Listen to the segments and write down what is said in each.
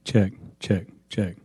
Check, check, check.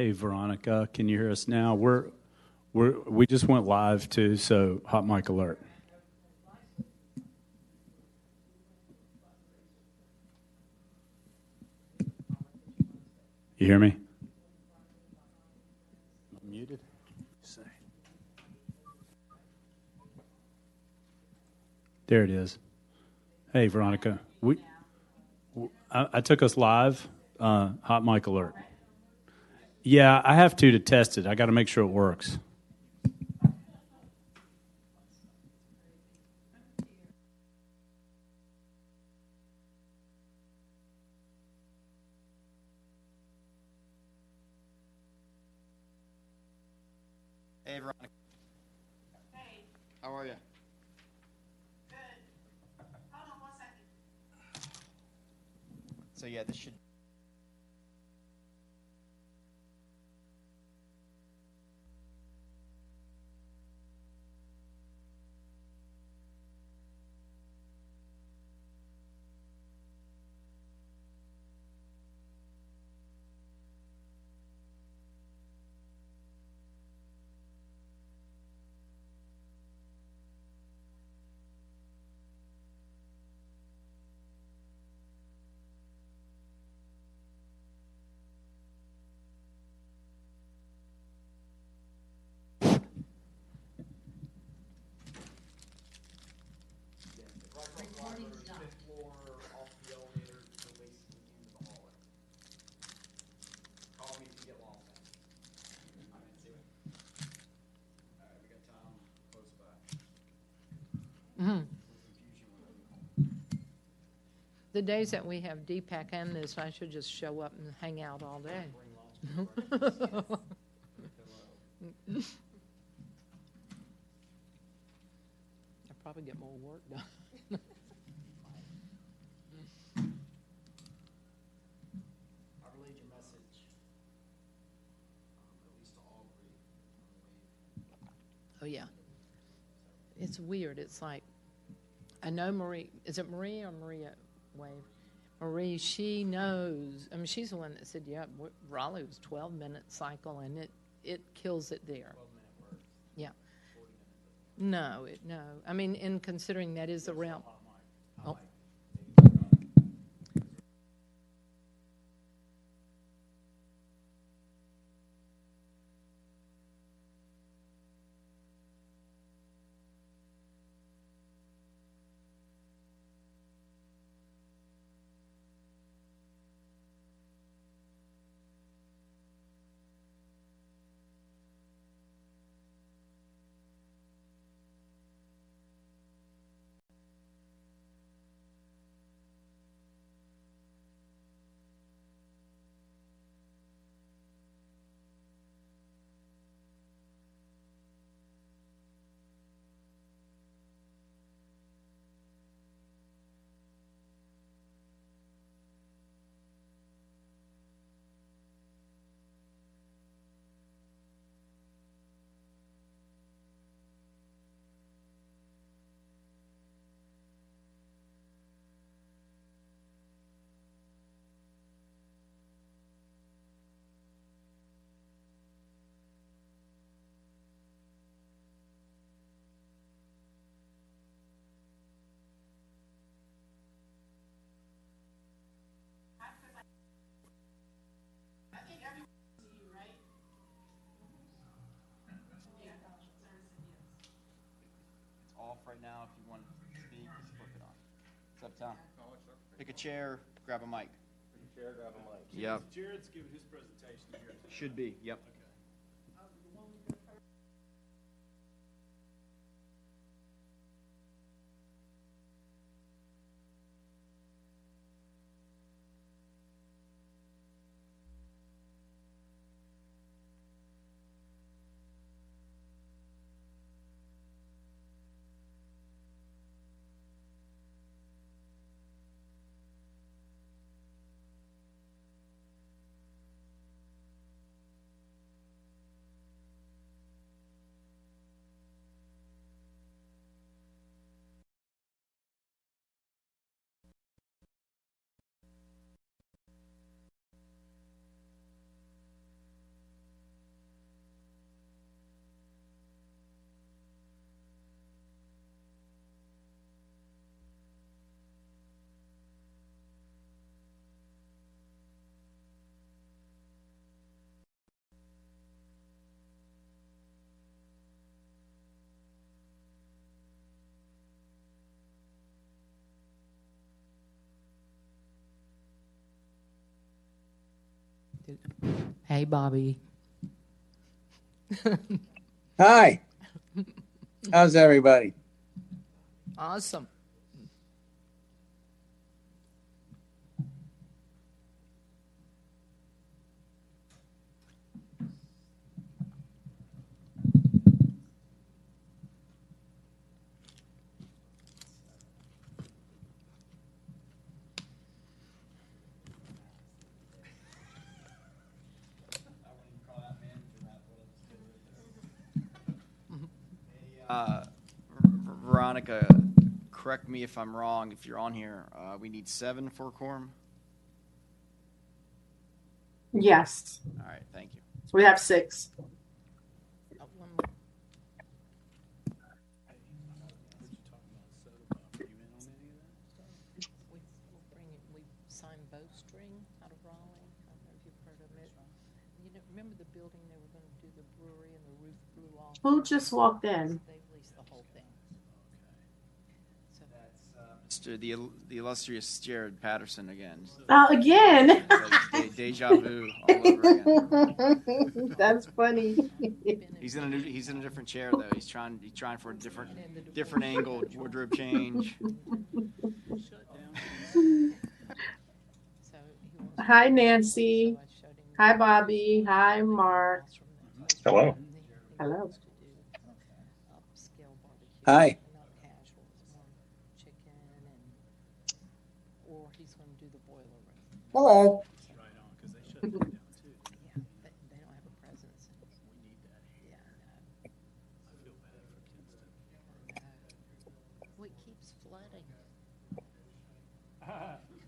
Hey, Veronica, can you hear us now? We just went live too, so hot mic alert. You hear me? I'm muted. There it is. Hey, Veronica, I took us live. Hot mic alert. Yeah, I have to test it. I got to make sure it works. Hey, Veronica. Hey. How are you? Good. Hold on 1 second. So yeah, this should. The days that we have DPAC and this, I should just show up and hang out all day. I probably get more work done. I relayed your message, at least to all three. Oh, yeah. It's weird. It's like, I know Marie, is it Marie or Maria Wave? Marie, she knows. I mean, she's the one that said, yeah, Raleigh was 12-minute cycle, and it kills it there. 12-minute work. Yeah. 40 minutes. No. I mean, in considering that is the realm. Oh. I think everyone can see you, right? Yeah. It's off right now. If you want to speak, just flip it on. What's up, Tom? Pick a chair, grab a mic. Pick a chair, grab a mic. Yep. Jared's giving his presentation here. Should be. Yep. Okay. Hey, Bobby. Hi. How's everybody? Awesome. Veronica, correct me if I'm wrong, if you're on here, we need 7 for a quorum? Yes, All right, thank you. so we have 6. Oh, one more. We signed Bowstring out of Raleigh. I don't know if you've heard of it. You know, remember the building they were going to do the brewery and the roof blew off? Who just walked in? They leased the whole thing. So Mr. The illustrious Jared Patterson again. Again. It's like deja vu all over again. That's funny. He's in a different chair though. He's trying for a different angle, wardrobe change. So he wants to- Hi, Nancy. so I showed him Hi, Bobby. Hi, Mark. Hello. Hello. Upscale barbecue. Hi. Not casual, it's more chicken and, or he's gonna do the boiler room. Hello. Right on, because they shut that down too. Yeah, they don't have a presence. We need that here. Yeah, I feel bad for Kinston. well, it keeps flooding.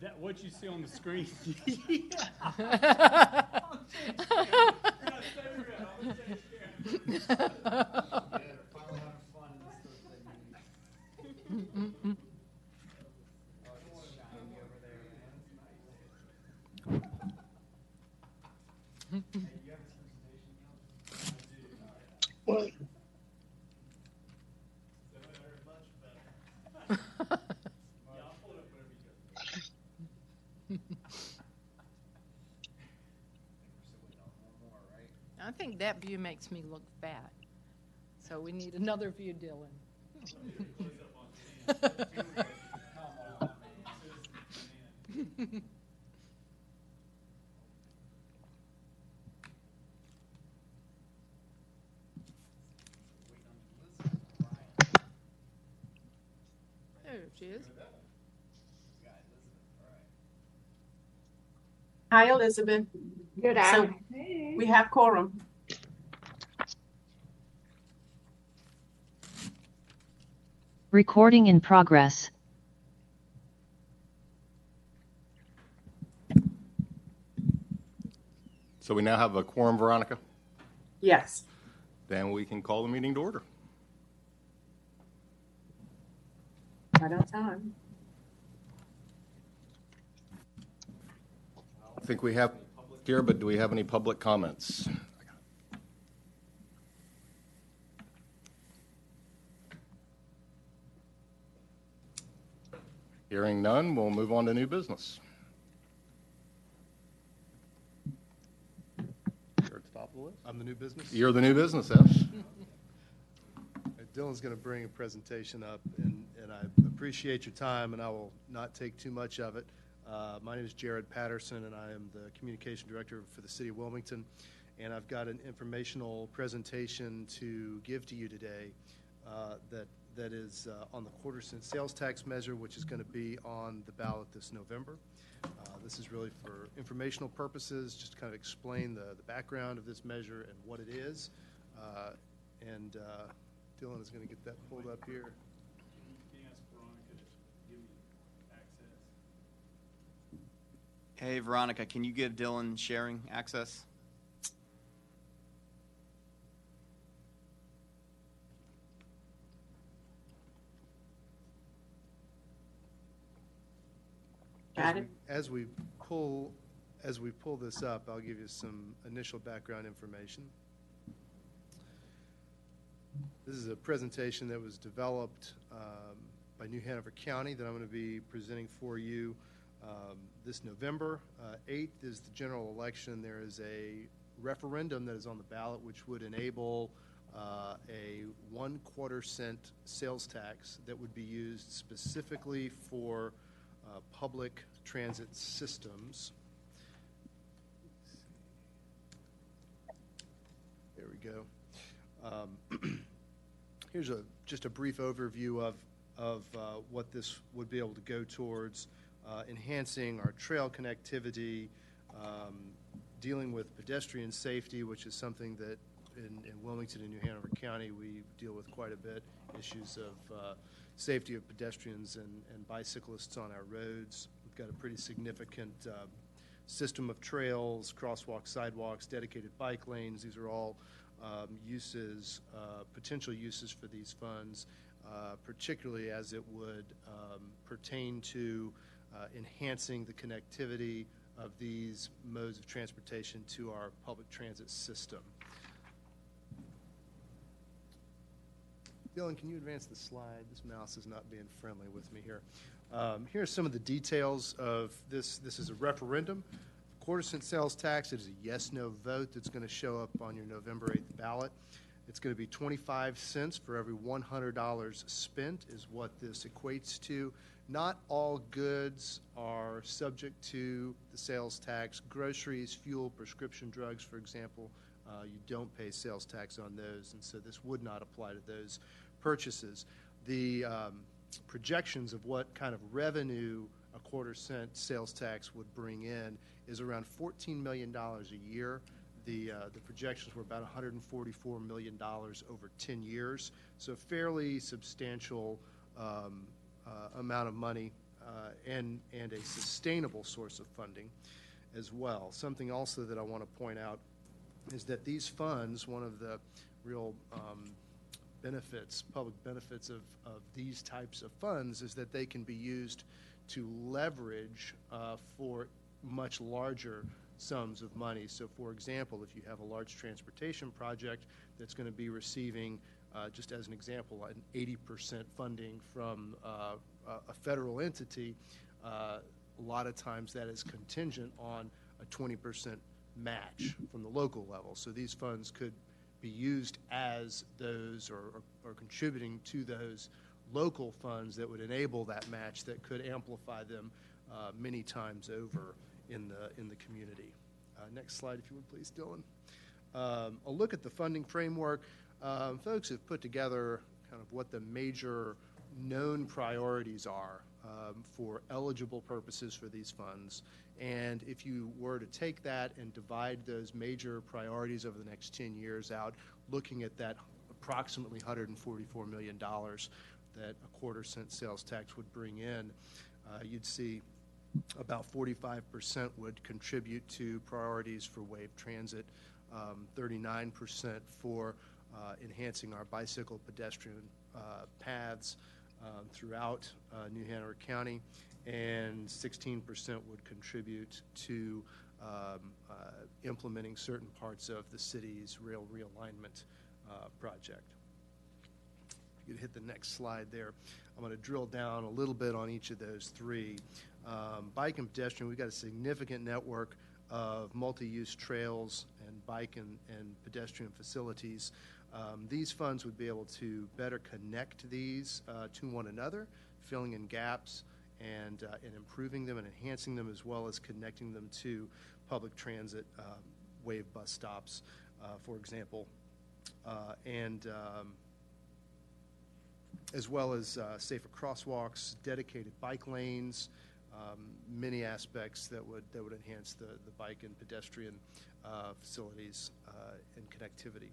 That what you see on the screen. I think that view makes me look fat. So we need another view, Dylan. There she is. Hi, Elizabeth. Good So afternoon. we have quorum. Recording in progress. So we now have a quorum, Veronica? Yes. Then we can call the meeting to order. Right on time. I think we have here, but do we have any public comments? Hearing none, we'll move on to new business. You're at the top of the list? I'm the new business. You're the new business, yes? Dylan's going to bring a presentation up, and I appreciate your time, and I will not take too much of it. My name is Jared Patterson, and I am the Communication Director for the City of Wilmington, and I've got an informational presentation to give to you today that is on the quarter-cent sales tax measure, which is going to be on the ballot this November. This is really for informational purposes, just to kind of explain the background of this measure and what it is. And Dylan is going to get that pulled up here. Can you ask Veronica to give me access? Hey, Veronica, can you give Dylan sharing access? Got it. As we pull this up, I'll give you some initial background information. This is a presentation that was developed by New Hanover County that I'm going to be presenting for you This November 8th is the general election. There is a referendum that is on the ballot which would enable a 1/4 cent sales tax that would be used specifically for public transit systems. There we go. Here's just a brief overview of what this would be able to go towards: enhancing our trail connectivity, dealing with pedestrian safety, which is something that in Wilmington and New Hanover County we deal with quite a bit, issues of safety of pedestrians and bicyclists on our roads. We've got a pretty significant system of trails, crosswalks, sidewalks, dedicated bike lanes. These are all uses, potential uses for these funds, particularly as it would pertain to enhancing the connectivity of these modes of transportation to our public transit system. Dylan, can you advance the slide? This mouse is not being friendly with me here. Here are some of the details of this. This is a referendum. 1/4 cent sales tax. It is a yes/no vote that's going to show up on your November 8th ballot. It's going to be 25 cents for every $100 spent is what this equates to. Not all goods are subject to the sales tax. Groceries, fuel, prescription drugs, for example, you don't pay sales tax on those, and so this would not apply to those purchases. The projections of what kind of revenue a 1/4 cent sales tax would bring in is around $14 million a year. The projections were about $144 million over 10 years, so fairly substantial amount of money and a sustainable source of funding as well. Something also that I want to point out is that these funds, one of the real benefits, public benefits of these types of funds is that they can be used to leverage for much larger sums of money. So, for example, if you have a large transportation project that's going to be receiving, just as an example, an 80% funding from a federal entity, a lot of times that is contingent on a 20% match from the local level. So these funds could be used as those or contributing to those local funds that would enable that match that could amplify them many times over in the community. Next slide, if you would please, Dylan. A look at the funding framework. Folks have put together kind of what the major known priorities are for eligible purposes for these funds. And if you were to take that and divide those major priorities over the next 10 years out, looking at that approximately $144 million that a 1/4 cent sales tax would bring in, you'd see about 45% would contribute to priorities for wave transit, 39% for enhancing our bicycle pedestrian paths throughout New Hanover County, and 16% would contribute to implementing certain parts of the city's rail realignment project. If you could hit the next slide there. I'm going to drill down a little bit on each of those three. Bike and pedestrian, we've got a significant network of multi-use trails and bike and pedestrian facilities. These funds would be able to better connect these to one another, filling in gaps and improving them and enhancing them, as well as connecting them to public transit, wave bus stops, for example, and as well as safer crosswalks, dedicated bike lanes, many aspects that would enhance the bike and pedestrian facilities and connectivity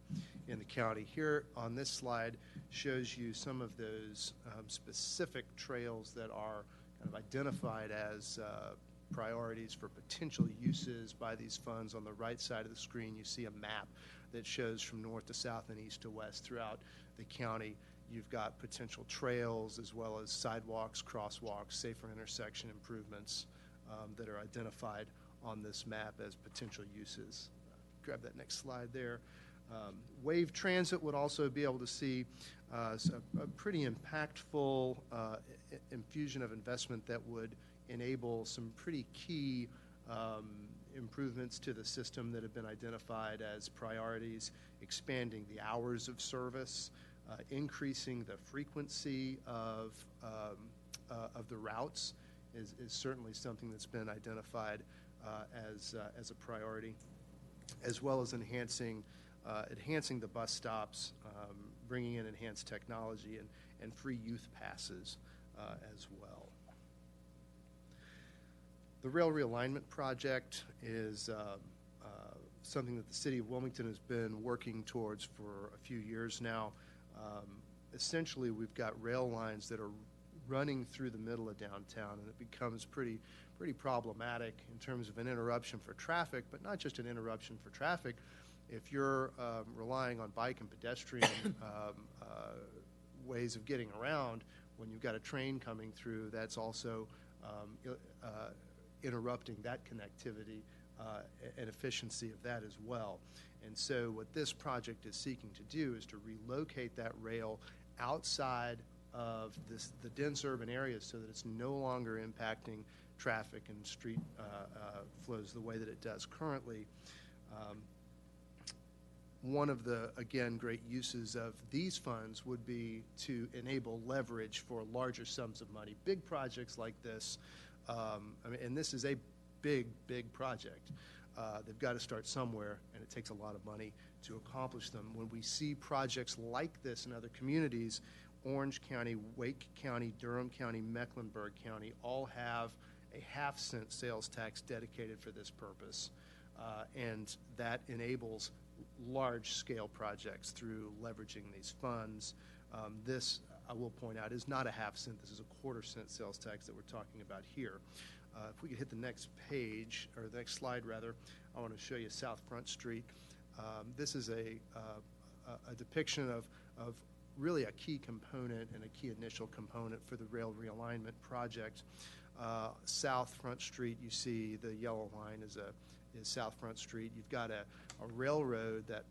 in the county. Here on this slide shows you some of those specific trails that are kind of identified as priorities for potential uses by these funds. On the right side of the screen, you see a map that shows from north to south and east to west throughout the county. You've got potential trails as well as sidewalks, crosswalks, safer intersection improvements that are identified on this map as potential uses. Grab that next slide there. Wave Transit would also be able to see a pretty impactful infusion of investment that would enable some pretty key improvements to the system that have been identified as priorities, expanding the hours of service, increasing the frequency of the routes is certainly something that's been identified as a priority, as well as enhancing the bus stops, bringing in enhanced technology and free youth passes as well. The rail realignment project is something that the city of Wilmington has been working towards for a few years now. Essentially, we've got rail lines that are running through the middle of downtown, and it becomes pretty problematic in terms of an interruption for traffic, but not just an interruption for traffic. If you're relying on bike and pedestrian ways of getting around, when you've got a train coming through, that's also interrupting that connectivity and efficiency of that as well. And so what this project is seeking to do is to relocate that rail outside of the dense urban areas so that it's no longer impacting traffic and street flows the way that it does currently. One of the, again, great uses of these funds would be to enable leverage for larger sums of money. Big projects like this, and this is a big project. They've got to start somewhere, and it takes a lot of money to accomplish them. When we see projects like this in other communities, Orange County, Wake County, Durham County, Mecklenburg County all have a half-cent sales tax dedicated for this purpose, and that enables large-scale projects through leveraging these funds. This, I will point out, is not a half-cent. This is a quarter-cent sales tax that we're talking about here. If we could hit the next page, or the next slide, rather, I want to show you South Front Street. This is a depiction of really a key component and a key initial component for the rail realignment project. South Front Street, you see the yellow line is South Front Street. You've got a railroad, that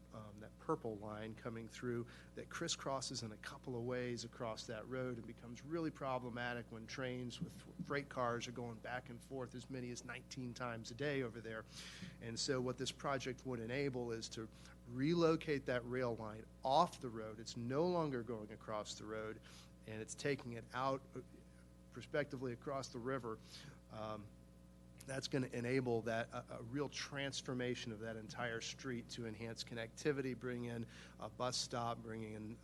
purple line coming through, that crisscrosses in a couple of ways across that road and becomes really problematic when trains with freight cars are going back and forth as many as 19 times a day over there. And so what this project would enable is to relocate that rail line off the road. It's no longer going across the road, and it's taking it out prospectively across the river. That's going to enable that a real transformation of that entire street to enhance connectivity, bring in a bus stop, bringing in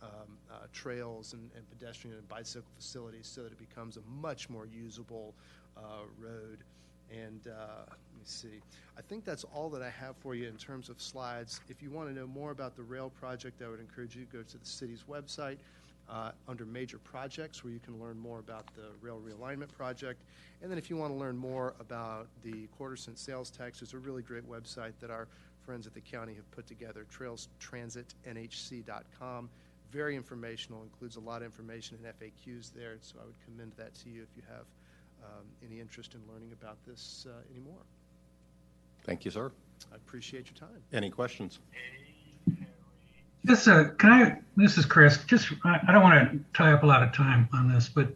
trails and pedestrian and bicycle facilities so that it becomes a much more usable road. And let me see. I think that's all that I have for you in terms of slides. If you want to know more about the rail project, I would encourage you to go to the city's website under major projects, where you can learn more about the rail realignment project. And then if you want to learn more about the quarter-cent sales tax, there's a really great website that our friends at the county have put together, trailstransitnhc.com. Very informational, includes a lot of information and FAQs there, so I would commend that to you if you have any interest in learning about this anymore. Thank you, sir. I appreciate your time. Any questions? This is Chris. I don't want to tie up a lot of time on this, but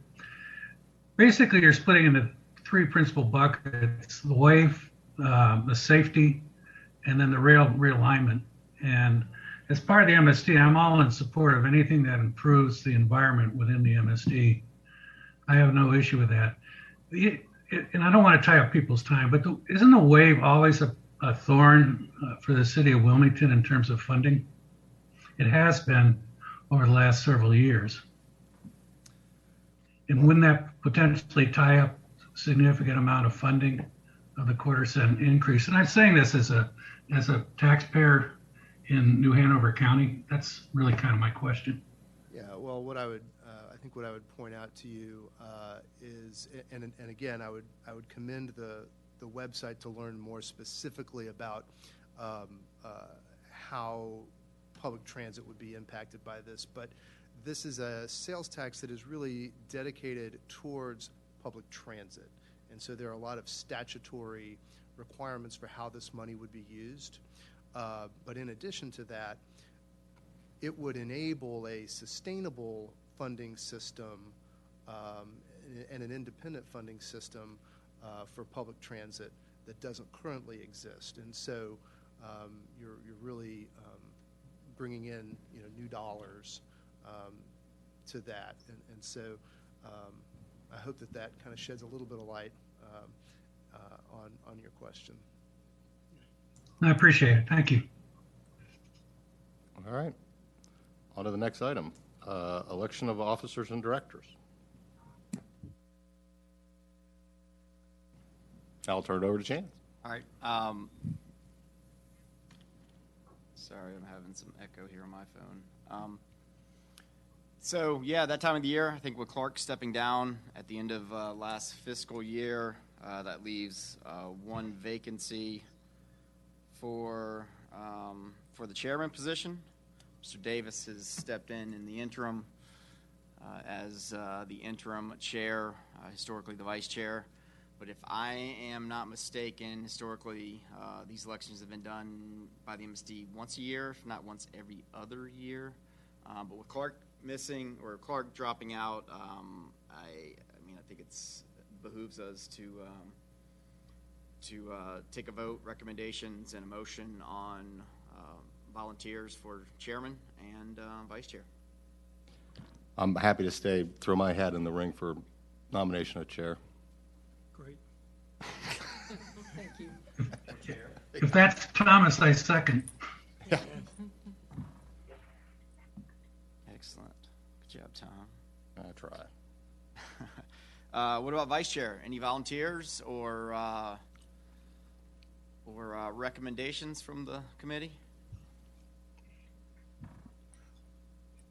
basically you're splitting into three principal buckets: the wave, the safety, and then the rail realignment. And as part of the MSD, I'm all in support of anything that improves the environment within the MSD. I have no issue with that. And I don't want to tie up people's time, but isn't the wave always a thorn for the city of Wilmington in terms of funding? It has been over the last several years. And wouldn't that potentially tie up a significant amount of funding of the quarter-cent increase? And I'm saying this as a taxpayer in New Hanover County. That's really kind of my question. Yeah, well, what I would point out to you is, and again, I would commend the website to learn more specifically about how public transit would be impacted by this. But this is a sales tax that is really dedicated towards public transit. And so there are a lot of statutory requirements for how this money would be used. But in addition to that, it would enable a sustainable funding system and an independent funding system for public transit that doesn't currently exist. And so you're really bringing in new dollars to that. And so I hope that kind of sheds a little bit of light on your question. I appreciate it. Thank you. All right. On to the next item, election of officers and directors. I'll turn it over to Chance. All right. Sorry, I'm having some echo here on my phone. So, yeah, that time of the year, I think with Clark stepping down at the end of last fiscal year, that leaves one vacancy for the chairman position. Mr. Davis has stepped in the interim as the interim chair, historically the vice chair. But if I am not mistaken, historically, these elections have been done by the MSD once a year, if not once every other year. But with Clark missing or Clark dropping out, I think it's behooves us to take a vote, recommendations, and a motion on volunteers for chairman and vice chair. I'm happy to throw my hat in the ring for nomination of chair. Great. Thank you. If that's Thomas, I second. Excellent. Good job, Tom. I try. What about vice chair? Any volunteers or recommendations from the committee?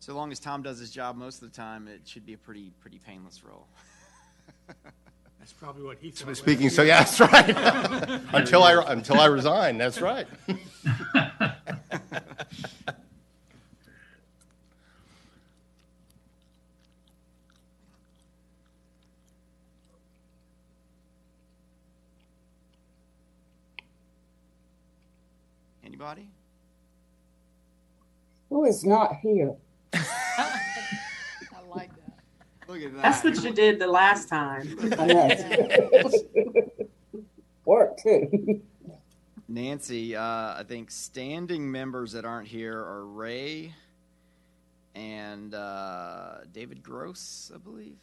So long as Tom does his job most of the time, it should be a pretty painless role. That's probably what he thought. Speaking, so yeah, that's right. until I resign, that's right. Anybody? Who is not here? I like that. Look at that. That's what you did the last time. I know. Work too. Nancy, I think standing members that aren't here are Ray and David Gross, I believe.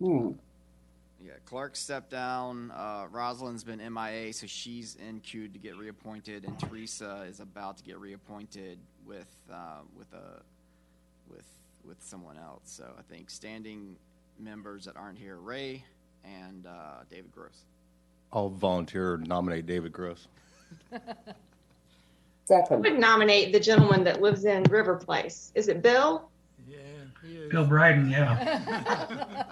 Yeah, Clark stepped down. Rosalind's been MIA, so she's in queue to get reappointed, and Teresa is about to get reappointed with someone else. So I think standing members that aren't here, Ray and David Gross. I'll volunteer to nominate David Gross. I Second. would nominate the gentleman that lives in River Place. Is it Bill? Yeah, he is. Bill Bryden, yeah.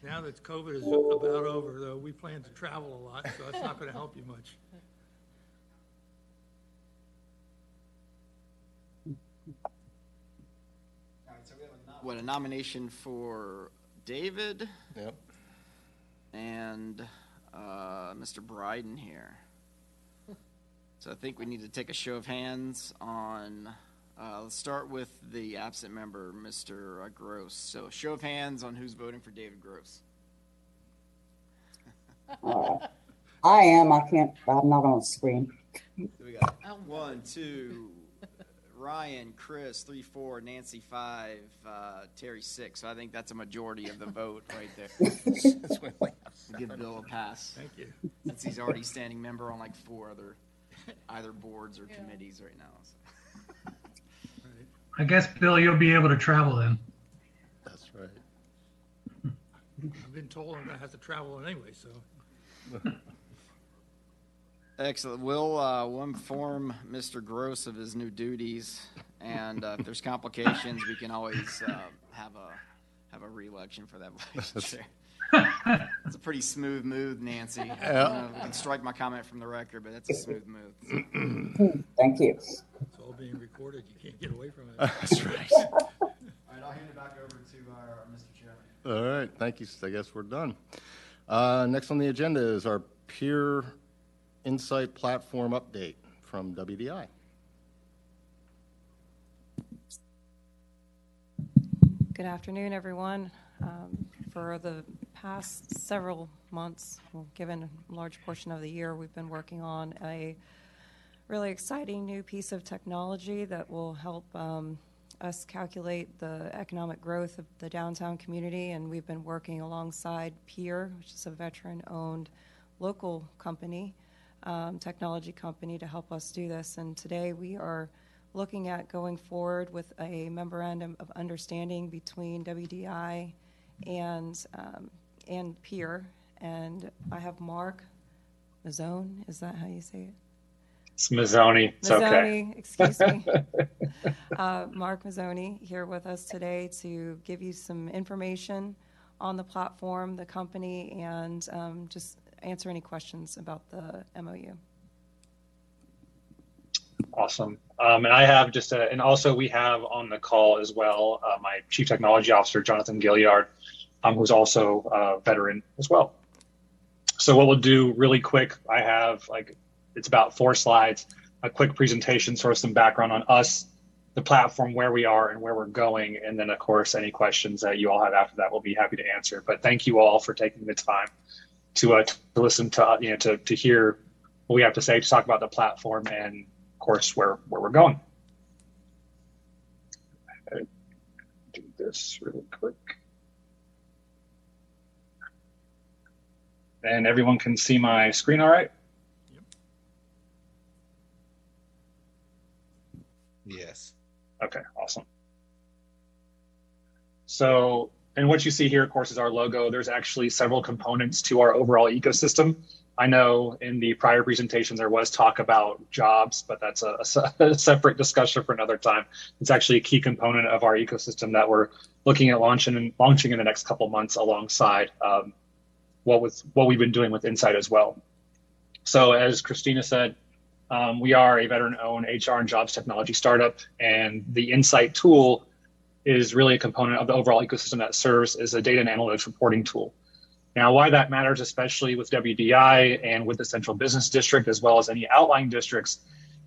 Now that COVID is about over, though, we plan to travel a lot, so it's not going to help you much. All right, so we have a nomination for David. Yep. And Mr. Bryden here. So I think we need to take a show of hands on, let's start with the absent member, Mr. Gross. So show of hands on who's voting for David Gross. I am. I can't. I'm not on the screen. So we got 1, 2, Ryan, Chris, 3, 4, Nancy, 5, Terry, 6. So I think that's a majority of the vote right there. Give Bill a pass. Thank you. Since he's already standing member on like 4 other either boards or committees right now. So. I guess, Bill, you'll be able to travel then. That's right. I've been told I'm going to have to travel anyway, so. Excellent. We'll inform Mr. Gross of his new duties, and if there's complications, we can always have a re-election for that vice chair. It's a pretty smooth move, Nancy. We can strike my comment from the record, but that's a smooth move. Thank you. It's all being recorded. You can't get away from it. That's right. All right, I'll hand it back over to our Mr. Chairman. All right, thank you. I guess we're done. Next on the agenda is our Peer Insight Platform update from WDI. Good afternoon, everyone. For the past several months, well, given a large portion of the year, we've been working on a really exciting new piece of technology that will help us calculate the economic growth of the downtown community, and we've been working alongside Peer, which is a veteran-owned local company, technology company, to help us do this. And today we are looking at going forward with a memorandum of understanding between WDI and Peer. And I have Mark Mazzone. Is that how you say it? It's Mazzoni. It's Mazzoni, okay. Excuse me. Mark Mazzoni here with us today to give you some information on the platform, the company, and just answer any questions about the MOU. Awesome. And I have just and also we have on the call as well my Chief Technology Officer, Jonathan Gilliard, who's also a veteran as well. So what we'll do really quick, I have it's about 4 slides, a quick presentation, sort of some background on us, the platform, where we are and where we're going. And then of course, any questions that you all have after that, we'll be happy to answer. But thank you all for taking the time to listen to, to hear what we have to say, to talk about the platform and of course, where we're going. Do this really quick. And everyone can see my screen all right? Yes. Okay, awesome. So, and what you see here, of course, is our logo. There's actually several components to our overall ecosystem. I know in the prior presentation there was talk about jobs, but that's a separate discussion for another time. It's actually a key component of our ecosystem that we're looking at launching in the next couple months alongside what we've been doing with Insight as well. So as Christina said, we are a veteran-owned HR and jobs technology startup, and the Insight tool is really a component of the overall ecosystem that serves as a data and analytics reporting tool. Now, why that matters, especially with WDI and with the Central Business District, as well as any outlying districts,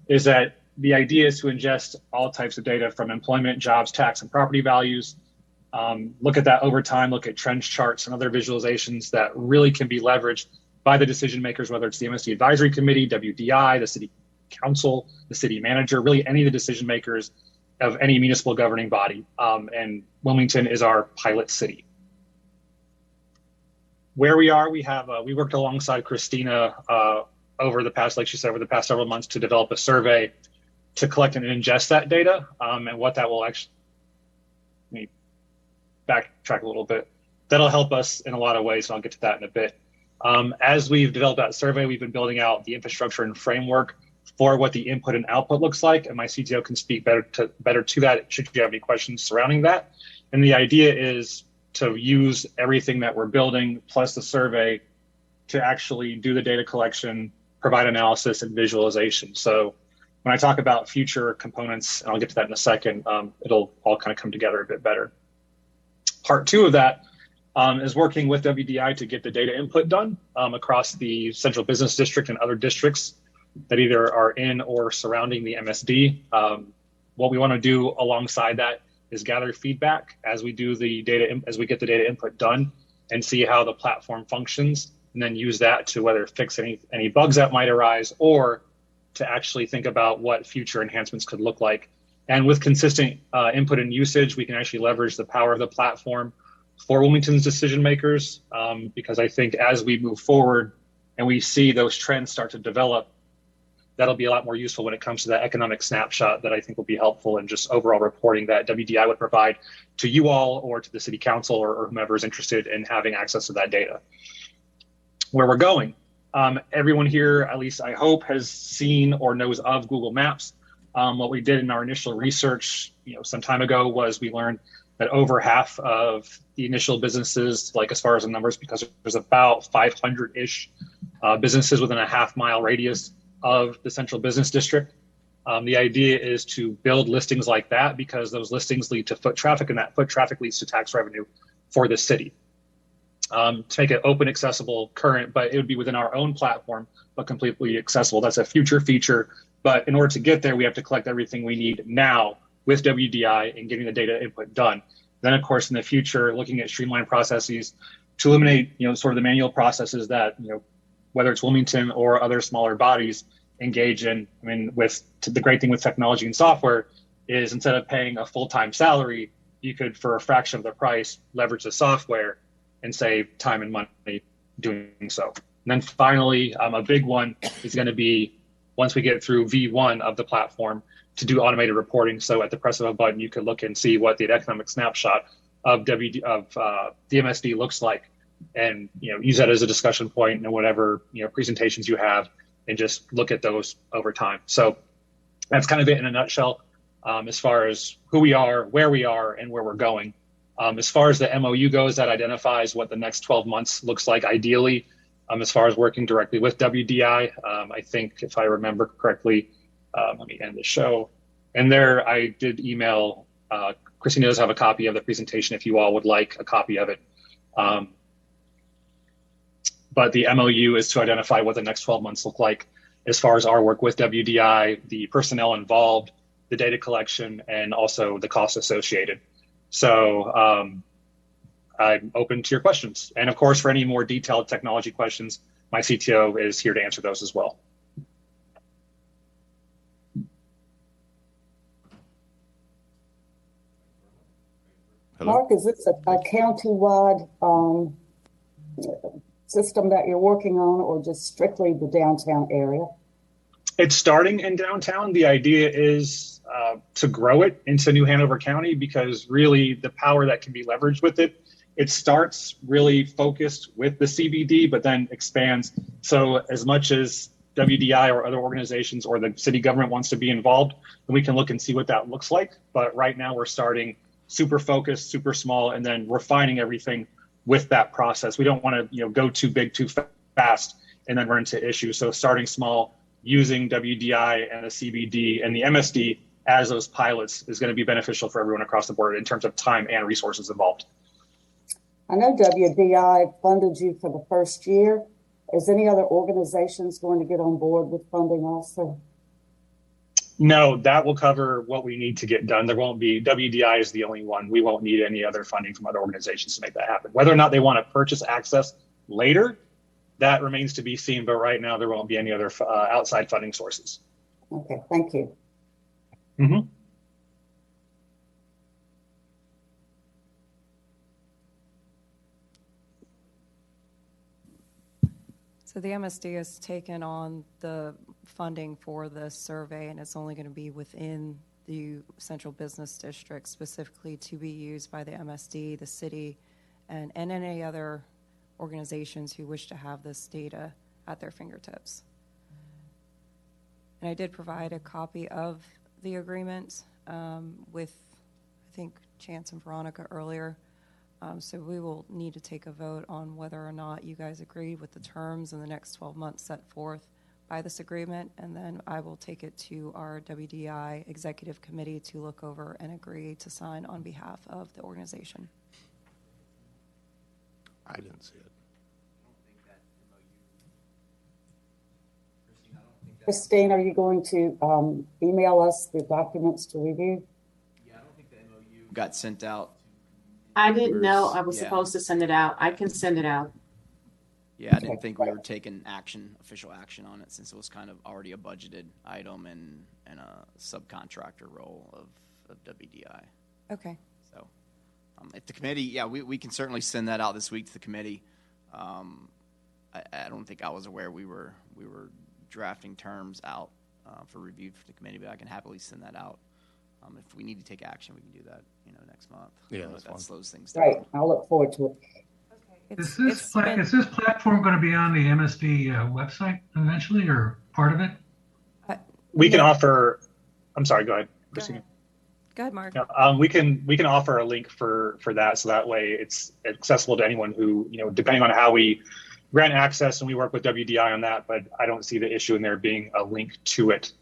is that the idea is to ingest all types of data from employment, jobs, tax, and property values, look at that over time, look at trend charts and other visualizations that really can be leveraged by the decision makers, whether it's the MSD Advisory Committee, WDI, the City Council, the City Manager, really any of the decision makers of any municipal governing body. And Wilmington is our pilot city. Where we are, we worked alongside Christina over the past, like she said, over the past several months to develop a survey to collect and ingest that data. And what that will actually, let me backtrack a little bit. That'll help us in a lot of ways, and I'll get to that in a bit. As we've developed that survey, we've been building out the infrastructure and framework for what the input and output looks like, and my CTO can speak better to that should you have any questions surrounding that. And the idea is to use everything that we're building plus the survey to actually do the data collection, provide analysis and visualization. So when I talk about future components, and I'll get to that in a second, it'll all kind of come together a bit better. Part 2 of that is working with WDI to get the data input done across the Central Business District and other districts that either are in or surrounding the MSD. What we want to do alongside that is gather feedback as we do the data, as we get the data input done, and see how the platform functions, and then use that to whether fix any bugs that might arise or to actually think about what future enhancements could look like. And with consistent input and usage, we can actually leverage the power of the platform for Wilmington's decision makers, because I think as we move forward and we see those trends start to develop, that'll be a lot more useful when it comes to that economic snapshot that I think will be helpful in just overall reporting that WDI would provide to you all or to the city council or whomever is interested in having access to that data. Where we're going, everyone here, at least I hope, has seen or knows of Google Maps. What we did in our initial research, some time ago, was we learned that over half of the initial businesses, like as far as the numbers, because there's about 500-ish businesses within a half-mile radius of the Central Business District. The idea is to build listings like that because those listings lead to foot traffic, and that foot traffic leads to tax revenue for the city. to make it open, accessible, current, but it would be within our own platform, but completely accessible. That's a future feature. But in order to get there, we have to collect everything we need now with WDI and getting the data input done. Then, of course, in the future, looking at streamlined processes to eliminate, sort of the manual processes that, whether it's Wilmington or other smaller bodies engage in. I mean, the great thing with technology and software is instead of paying a full-time salary, you could, for a fraction of the price, leverage the software and save time and money doing so. And then finally, a big one is going to be, once we get through V1 of the platform, to do automated reporting. So at the press of a button, you could look and see what the economic snapshot of the MSD looks like, and use that as a discussion point in whatever presentations you have, and just look at those over time. So that's kind of it in a nutshell, as far as who we are, where we are, and where we're going. As far as the MOU goes, that identifies what the next 12 months looks like ideally, as far as working directly with WDI. I think if I remember correctly, let me end the show. And there I did email, Christina does have a copy of the presentation if you all would like a copy of it. But the MOU is to identify what the next 12 months look like as far as our work with WDI, the personnel involved, the data collection, and also the costs associated. So I'm open to your questions. And of course, for any more detailed technology questions, my CTO is here to answer those as well. Hello? Mark, is this a county-wide system that you're working on, or just strictly the downtown area? It's starting in downtown. The idea is to grow it into New Hanover County, because really the power that can be leveraged with it, it starts really focused with the CBD, but then expands. So as much as WDI or other organizations or the city government wants to be involved, then we can look and see what that looks like. But right now we're starting super focused, super small, and then refining everything with that process. We don't want to go too big too fast and then run into issues. So starting small, using WDI and the CBD and the MSD as those pilots is going to be beneficial for everyone across the board in terms of time and resources involved. I know WDI funded you for the first year. Is any other organizations going to get on board with funding also? No, that will cover what we need to get done. There won't be, WDI is the only one. We won't need any other funding from other organizations to make that happen. Whether or not they want to purchase access later, that remains to be seen. But right now, there won't be any other outside funding sources. Okay, thank you. Mm-hmm. So the MSD has taken on the funding for this survey, and it's only going to be within the central business district, specifically to be used by the MSD, the city, and any other organizations who wish to have this data at their fingertips. And I did provide a copy of the agreement with, I think, Chance and Veronica earlier. So we will need to take a vote on whether or not you guys agree with the terms in the next 12 months set forth by this agreement, and then I will take it to our WDI executive committee to look over and agree to sign on behalf of the organization. I didn't see it. Christine, are you going to email us the documents to review? Yeah, I don't think the MOU got sent out. I didn't know I was supposed to send it out. I can send it out. Yeah, I didn't think we were taking official action on it, since it was kind of already a budgeted item and a subcontractor role of WDI. Okay. So if the committee, yeah, we can certainly send that out this week to the committee. I don't think I was aware we were drafting terms out for review for the committee, but I can happily send that out. If we need to take action, we can do that, next month. Yeah, that's fine. that slows things down. Right. I'll look forward to it. Is this platform going to be on the MSD website eventually, or part of it? We can offer. I'm sorry. Go ahead, Christina. Go ahead, Mark. Yeah, we can offer a link for that, so that way it's accessible to anyone who, depending on how we grant access, and we work with WDI on that. But I don't see the issue in there being a link to it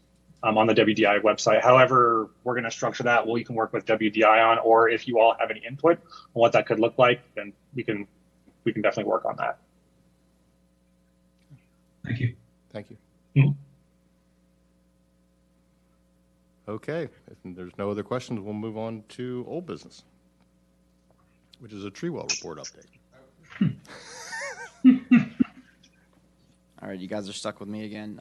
on the WDI website. However, we're going to structure that. You can work with WDI on, or if you all have any input on what that could look like, then we can we can definitely work on that. Thank you. Thank you. Mhm. Okay, if there's no other questions, we'll move on to old business, which is a tree well report update. All right, you guys are stuck with me again.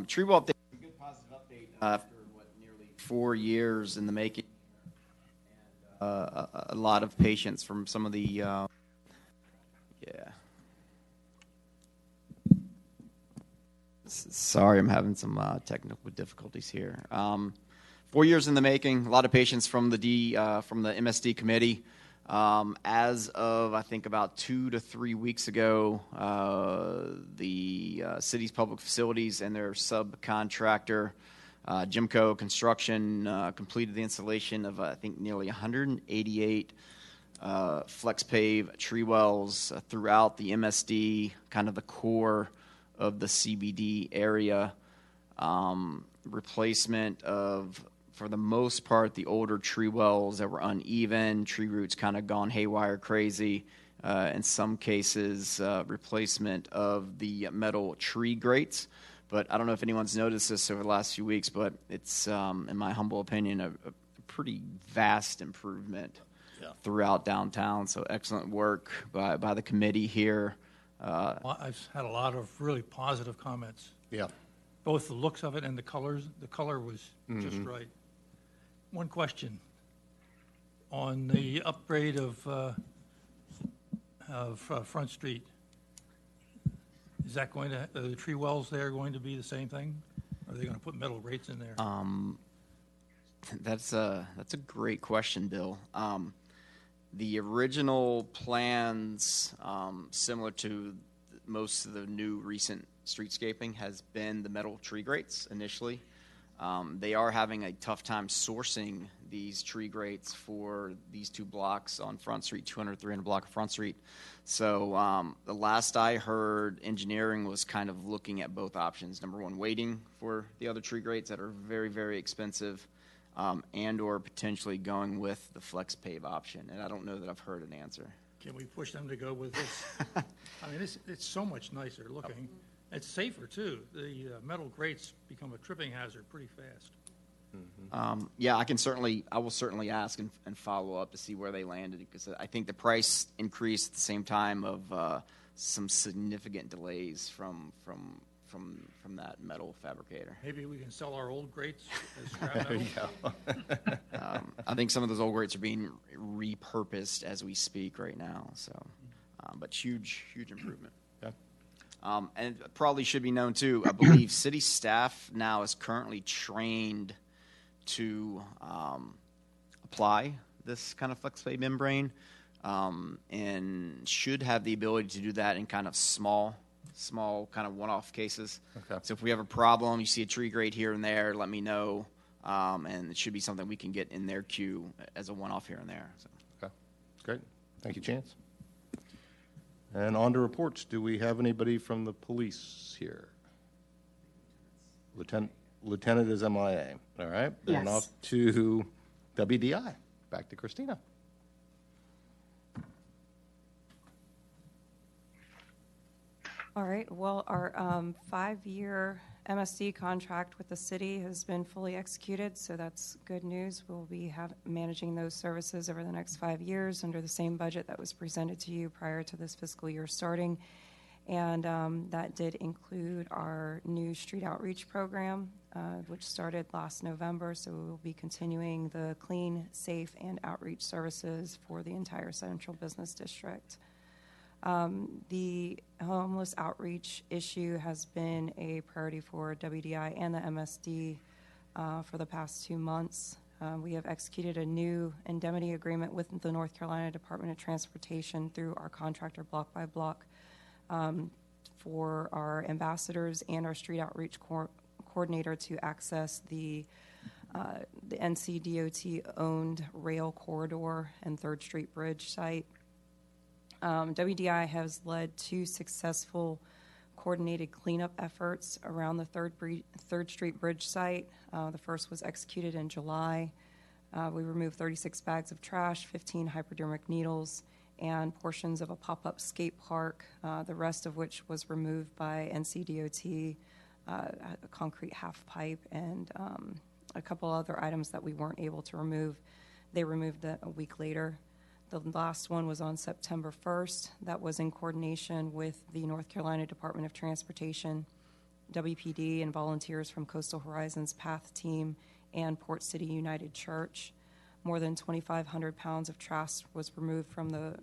Tree well update, a good positive update after nearly 4 years in the making. And, a lot of patience from some of the, yeah. Sorry, I'm having some technical difficulties here. 4 years in the making, a lot of patience from the MSD committee. As of, I think, about 2 to 3 weeks ago, the city's public facilities and their subcontractor, Jimco Construction, completed the installation of, I think, nearly 188 flex pave tree wells throughout the MSD, kind of the core of the CBD area. Replacement of, for the most part, the older tree wells that were uneven, tree roots kind of gone haywire crazy. In some cases, replacement of the metal tree grates. But I don't know if anyone's noticed this over the last few weeks, but it's, in my humble opinion, a pretty vast improvement throughout downtown. So excellent work by the committee here. Well, I've had a lot of really positive comments. Yeah. Both the looks of it and the colors. The color was just right. One question on the upgrade of Front Street. Is that going to, the tree wells there going to be the same thing? Or are they going to put metal grates in there? That's a great question, Bill. The original plans, similar to most of the new recent streetscaping, has been the metal tree grates initially. They are having a tough time sourcing these tree grates for these 2 blocks on Front Street, 200, 300 block of Front Street. So the last I heard, engineering was kind of looking at both options. Number one, waiting for the other tree grates that are very, very expensive, and or potentially going with the flex pave option. And I don't know that I've heard an answer. Can we push them to go with this? I mean, it's so much nicer looking. It's safer, too. The metal grates become a tripping hazard pretty fast. Yeah, I will certainly ask and follow up to see where they landed, because I think the price increased at the same time of some significant delays from that metal fabricator. Maybe we can sell our old grates as scrap metal. I think some of those old grates are being repurposed as we speak right now. So, but huge improvement. And it probably should be known too, I believe city staff now is currently trained to apply this kind of flex pave membrane, and should have the ability to do that in kind of small kind of one-off cases. Okay. So if we have a problem, you see a tree grate here and there, let me know, and it should be something we can get in their queue as a one-off here and there. So. Okay, great. Thank you, Chance. And on to reports. Do we have anybody from the police here? Lieutenant is MIA. All right. Yes. And off to WDI. Back to Christina. All right. Well, our 5-year MSD contract with the city has been fully executed, so that's good news. We'll be managing those services over the next 5 years under the same budget that was presented to you prior to this fiscal year starting. And that did include our new street outreach program, which started last November. So we will be continuing the clean, safe, and outreach services for the entire Central Business District. The homeless outreach issue has been a priority for WDI and the MSD for the past 2 months. We have executed a new indemnity agreement with the North Carolina Department of Transportation through our contractor block by block for our ambassadors and our street outreach coordinator to access the NCDOT-owned rail corridor and 3rd Street Bridge site. WDI has led 2 successful coordinated cleanup efforts around the 3rd Street Bridge site. The first was executed in July. We removed 36 bags of trash, 15 hypodermic needles, and portions of a pop-up skate park, the rest of which was removed by NCDOT, a concrete half pipe, and a couple other items that we weren't able to remove. They removed that a week later. The last one was on September 1st. That was in coordination with the North Carolina Department of Transportation, WPD, and volunteers from Coastal Horizons PATH team and Port City United Church. More than 2,500 pounds of trash was removed from the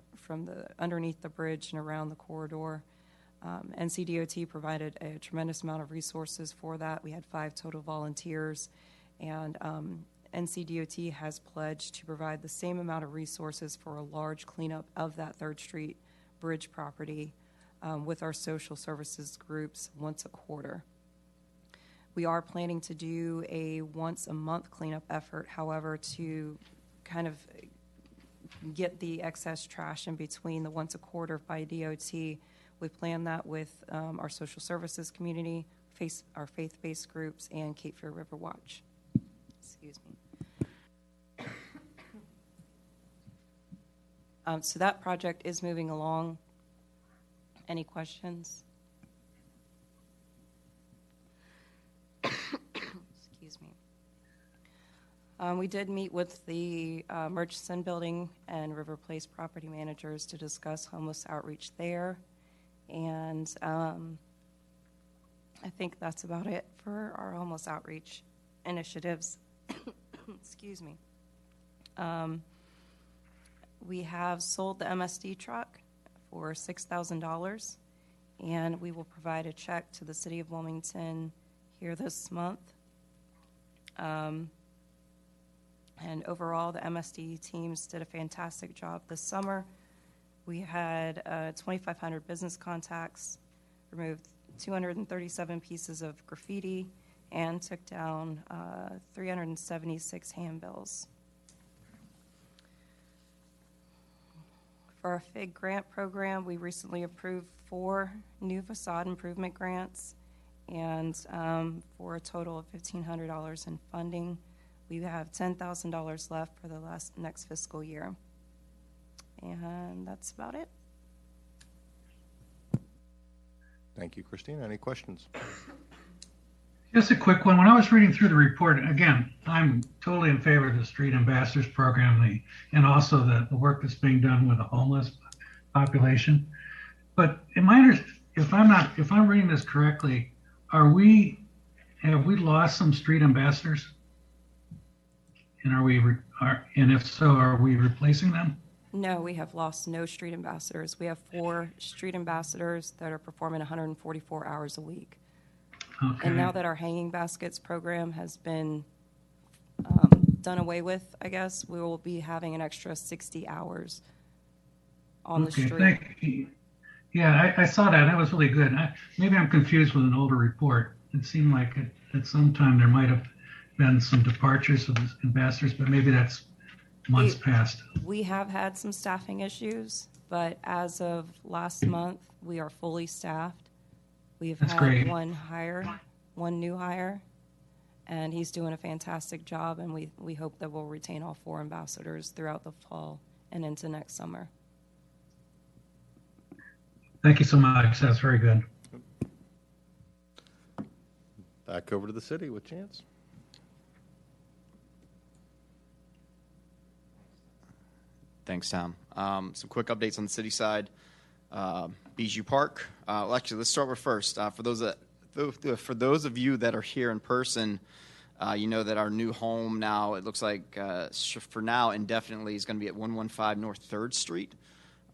underneath the bridge and around the corridor. NCDOT provided a tremendous amount of resources for that. We had 5 total volunteers, and NCDOT has pledged to provide the same amount of resources for a large cleanup of that 3rd Street bridge property with our social services groups once a quarter. We are planning to do a once-a-month cleanup effort, however, to kind of get the excess trash in between the once a quarter by DOT. We plan that with our social services community, our faith-based groups, and Cape Fear River Watch. Excuse me. So that project is moving along. Any questions? Excuse me. We did meet with the Murchison Building and River Place property managers to discuss homeless outreach there. And I think that's about it for our homeless outreach initiatives. Excuse me. We have sold the MSD truck for $6,000, and we will provide a check to the City of Wilmington here this month. And overall, the MSD teams did a fantastic job this summer. We had 2,500 business contacts, removed 237 pieces of graffiti, and took down 376 handbills. For our FIG grant program, we recently approved 4 new facade improvement grants, and for a total of $1,500 in funding. We have $10,000 left for the next fiscal year. And that's about it. Thank you, Christina. Any questions? Just a quick one. When I was reading through the report, again, I'm totally in favor of the Street Ambassadors program and also the work that's being done with the homeless population. But if I'm reading this correctly, have we lost some street ambassadors? And if so, are we replacing them? No, we have lost no street ambassadors. We have 4 street ambassadors that are performing 144 hours a week. Okay. And now that our hanging baskets program has been done away with, I guess, we will be having an extra 60 hours on the street. Yeah, I saw that. That was really good. Maybe I'm confused with an older report. It seemed like at some time there might have been some departures of the ambassadors, but maybe that's months past. We have had some staffing issues, but as of last month, we are fully staffed. We've had great. one new hire, and he's doing a fantastic job, and we hope that we'll retain all 4 ambassadors throughout the fall and into next summer. Thank you so much. That's very good. Back over to the city with Chance. Thanks, Tom. Some quick updates on the city side. Bijou Park. Well, actually, let's start with first. For those of you that are here in person, you know that our new home now, it looks like for now indefinitely, is going to be at 115 North 3rd Street.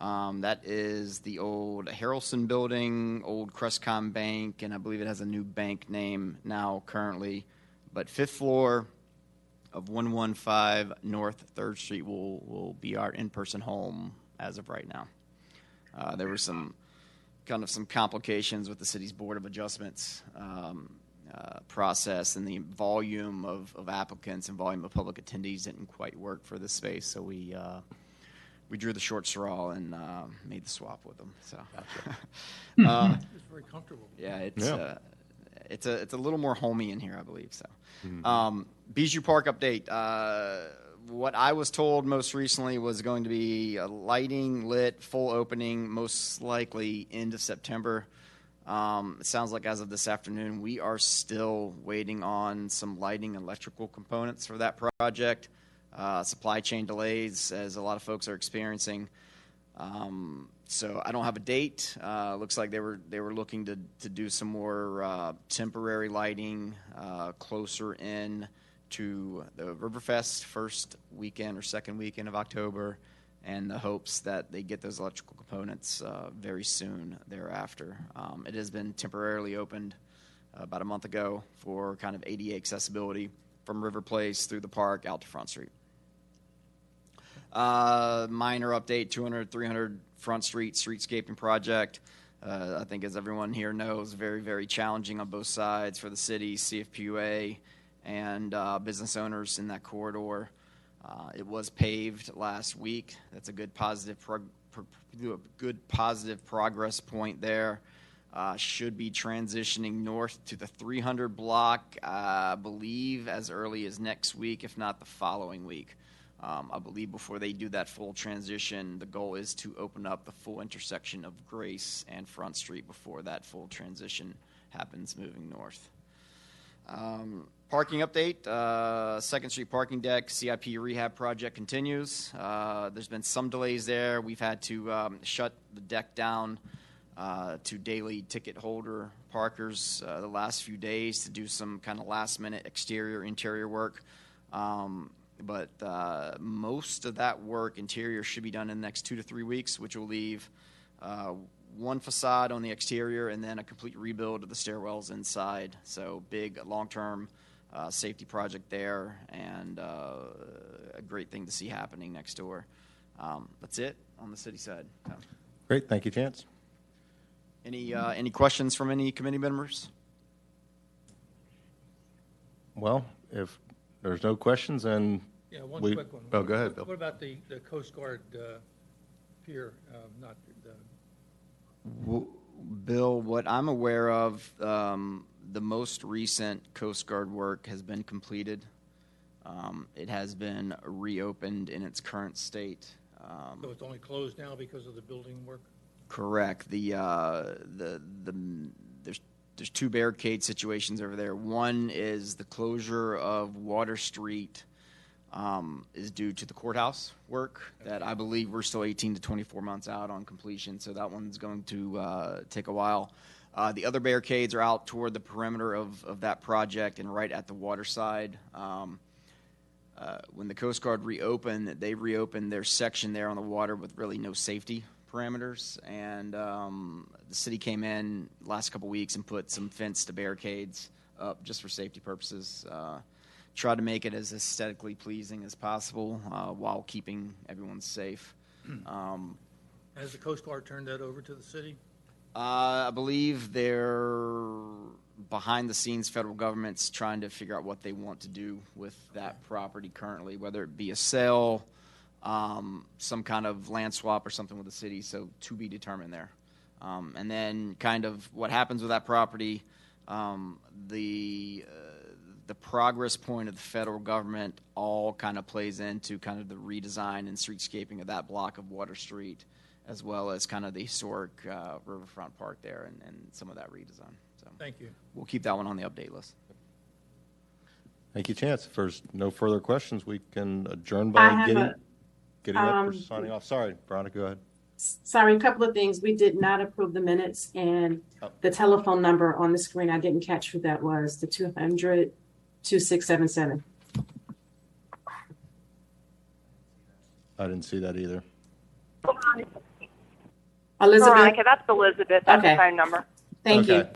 That is the old Harrelson building, old Crestcom Bank, and I believe it has a new bank name now currently. But 5th floor of 115 North 3rd Street will be our in-person home as of right now. There were some complications with the city's Board of Adjustments process, and the volume of applicants and volume of public attendees didn't quite work for this space, so we drew the short straw and made the swap with them. So it's very comfortable. Yeah, it's a little more homey in here, I believe. So, Bijou Park update. what I was told most recently was going to be a lighting, lit, full opening, most likely end of September. It sounds like as of this afternoon, we are still waiting on some lighting and electrical components for that project. Supply chain delays, as a lot of folks are experiencing. So I don't have a date. Looks like they were looking to do some more temporary lighting closer in to the Riverfest first weekend or second weekend of October, and the hopes that they get those electrical components very soon thereafter. It has been temporarily opened about a month ago for kind of ADA accessibility from River Place through the park out to Front Street. Minor update, 200, 300 Front Street streetscaping project. I think, as everyone here knows, very, very challenging on both sides for the city, CFPUA, and business owners in that corridor. It was paved last week. That's a good positive progress point there. Should be transitioning north to the 300 block, I believe, as early as next week, if not the following week. I believe before they do that full transition, the goal is to open up the full intersection of Grace and Front Street before that full transition happens moving north. Parking update, 2nd Street parking deck, CIP rehab project continues. There's been some delays there. We've had to shut the deck down to daily ticket holder parkers the last few days to do some kind of last minute exterior, interior work. But most of that work, interior, should be done in the next 2 to 3 weeks, which will leave one facade on the exterior and then a complete rebuild of the stairwells inside. So big, long-term safety project there, and a great thing to see happening next door. That's it on the city side. Great. Thank you, Chance. Any questions from any committee members? Well, if there's no questions, then Yeah, one quick one. Oh, go ahead, Bill. What about the Coast Guard pier, not the... Bill, what I'm aware of, the most recent Coast Guard work has been completed. It has been reopened in its current state. So it's only closed now because of the building work? Correct. There's 2 barricade situations over there. One is the closure of Water Street is due to the courthouse work that I believe we're still 18 to 24 months out on completion, so that one's going to take a while. The other barricades are out toward the perimeter of that project and right at the water side. When the Coast Guard reopened, they reopened their section there on the water with really no safety parameters, and the city came in last couple weeks and put some fence to barricades up just for safety purposes. Try to make it as aesthetically pleasing as possible while keeping everyone safe. Has the Coast Guard turned that over to the city? I believe they're behind the scenes. Federal government's trying to figure out what they want to do with that property currently, whether it be a sale, some kind of land swap or something with the city, so to be determined there. And then kind of what happens with that property, the progress point of the federal government all kind of plays into kind of the redesign and streetscaping of that block of Water Street, as well as kind of the historic riverfront park there and some of that redesign. So Thank you. We'll keep that one on the update list. Thank you, Chance. If there's no further questions, we can adjourn by getting up or signing off. Sorry, Veronica, go ahead. Sorry, a couple of things. We did not approve the minutes, and the telephone number on the screen, I didn't catch who that was, the 200-2677. I didn't see that either. Elizabeth? Veronica, that's Elizabeth. That's Okay. the phone number. Thank you.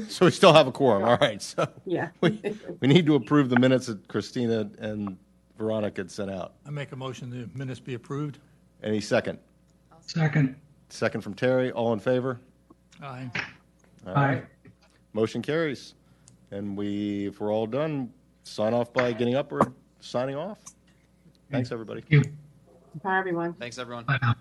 So we still have a quorum. All right. So Yeah. we need to approve the minutes that Christina and Veronica had sent out. I make a motion the minutes be approved. Any second? Second. Second from Terry. All in favor? Aye. All right. Motion carries. And if we're all done, sign off by getting up or signing off. Thanks, everybody. Bye, everyone. Thanks, everyone. Bye now.